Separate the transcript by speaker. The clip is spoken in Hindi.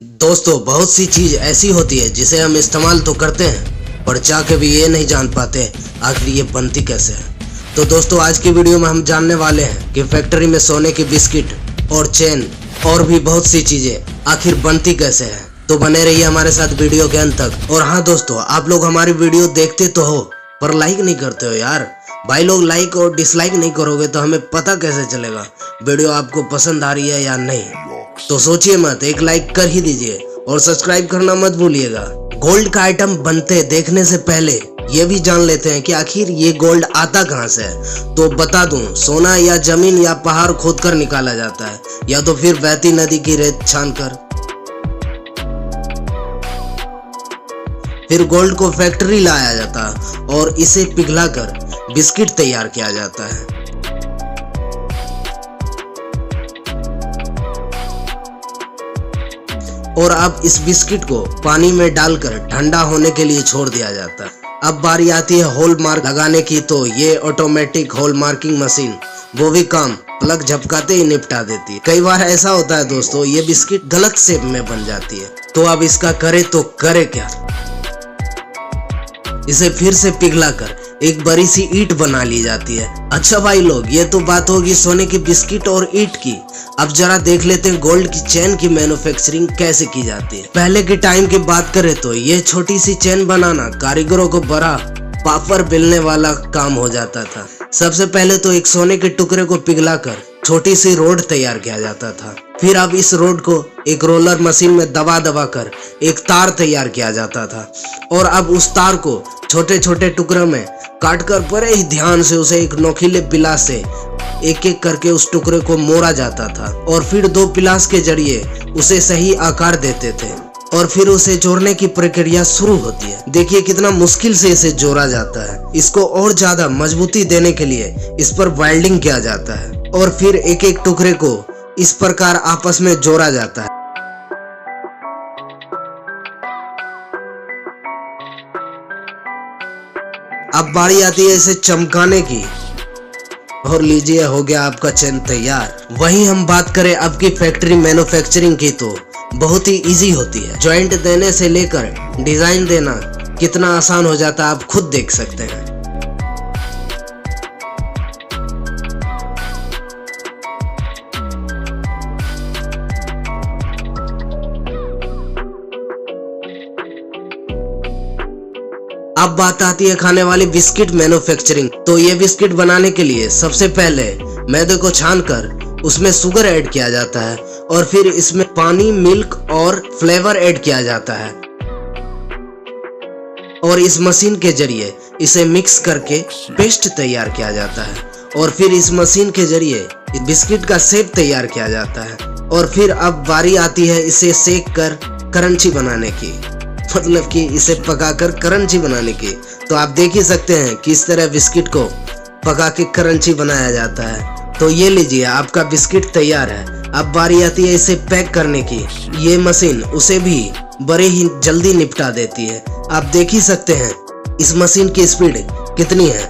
Speaker 1: दोस्तों, बहुत सी चीज ऐसी होती है जिसे हम इस्तेमाल तो करते हैं पर चाह के भी ये नहीं जान पाते आखिर ये बनती कैसे है। तो दोस्तों, आज की वीडियो में हम जानने वाले हैं कि फैक्ट्री में सोने की बिस्किट और चेन और भी बहुत सी चीजें आखिर बनती कैसे है। तो बने रहिए हमारे साथ वीडियो के अंत तक। और हाँ दोस्तों, आप लोग हमारी वीडियो देखते तो हो पर लाइक नहीं करते हो यार। भाई लोग लाइक और डिसलाइक नहीं करोगे तो हमें पता कैसे चलेगा वीडियो आपको पसंद आ रही है या नहीं। तो सोचिए मत, एक लाइक कर ही दीजिए और सब्सक्राइब करना मत भूलिएगा। गोल्ड का आइटम बनते देखने से पहले ये भी जान लेते हैं कि आखिर ये गोल्ड आता कहाँ से है। तो बता दूं, सोना या जमीन या पहाड़ खोद कर निकाला जाता है या तो फिर बहती नदी की रेत छान कर। फिर गोल्ड को फैक्ट्री लाया जाता है और इसे पिघलाकर बिस्किट तैयार किया जाता है। और अब इस बिस्किट को पानी में डालकर ठंडा होने के लिए छोड़ दिया जाता है। अब बारी आती है हॉल मार्क लगाने की। तो ये ऑटोमेटिक हॉल मार्किंग मशीन वो भी काम प्लग झपकाते ही निपटा देती है। कई बार ऐसा होता है दोस्तों, ये बिस्किट गलत शेप में बन जाती है। तो अब इसका करे तो करे क्या, इसे फिर से पिघलाकर एक बड़ी सी ईंट बना ली जाती है। अच्छा भाई लोग, ये तो बात होगी सोने की बिस्किट और ईंट की। अब जरा देख लेते हैं गोल्ड की चेन की मैन्युफैक्चरिंग कैसे की जाती है। पहले के टाइम की बात करें तो ये छोटी सी चेन बनाना कारीगरों को बड़ा पापड़ बेलने वाला काम हो जाता था। सबसे पहले तो एक सोने के टुकड़े को पिघलाकर छोटी सी रोड तैयार किया जाता था। फिर अब इस रोड को एक रोलर मशीन में दबा दबा कर एक तार तैयार किया जाता था। और अब उस तार को छोटे छोटे टुकड़ों में काटकर बड़े ही ध्यान से उसे एक नोकीले पिलास से एक एक करके उस टुकड़े को मोड़ा जाता था। और फिर दो पिलास के जरिए उसे सही आकार देते थे और फिर उसे जोड़ने की प्रक्रिया शुरू होती है। देखिए कितना मुश्किल से इसे जोड़ा जाता है। इसको और ज्यादा मजबूती देने के लिए इस पर वेल्डिंग किया जाता है और फिर एक एक टुकड़े को इस प्रकार आपस में जोड़ा जाता है। अब बारी आती है इसे चमकाने की और लीजिए हो गया आपका चेन तैयार। वहीं हम बात करें अब की फैक्ट्री मैन्युफैक्चरिंग की तो बहुत ही इजी होती है। जॉइंट देने से लेकर डिजाइन देना कितना आसान हो जाता है आप खुद देख सकते हैं। अब बात आती है खाने वाली बिस्किट मैन्युफैक्चरिंग। तो ये बिस्किट बनाने के लिए सबसे पहले मैदे को छानकर उसमें शुगर ऐड किया जाता है और फिर इसमें पानी, मिल्क और फ्लेवर ऐड किया जाता है और इस मशीन के जरिए इसे मिक्स करके पेस्ट तैयार किया जाता है। और फिर इस मशीन के जरिए बिस्किट का शेप तैयार किया जाता है। और फिर अब बारी आती है इसे सेक कर क्रंची बनाने की, मतलब कि इसे पकाकर क्रंची बनाने की। तो आप देख ही सकते हैं किस तरह बिस्किट को पका के क्रंची बनाया जाता है। तो ये लीजिए आपका बिस्किट तैयार है। अब बारी आती है इसे पैक करने की। ये मशीन उसे भी बड़े ही जल्दी निपटा देती है। आप देख ही सकते हैं इस मशीन की स्पीड कितनी है।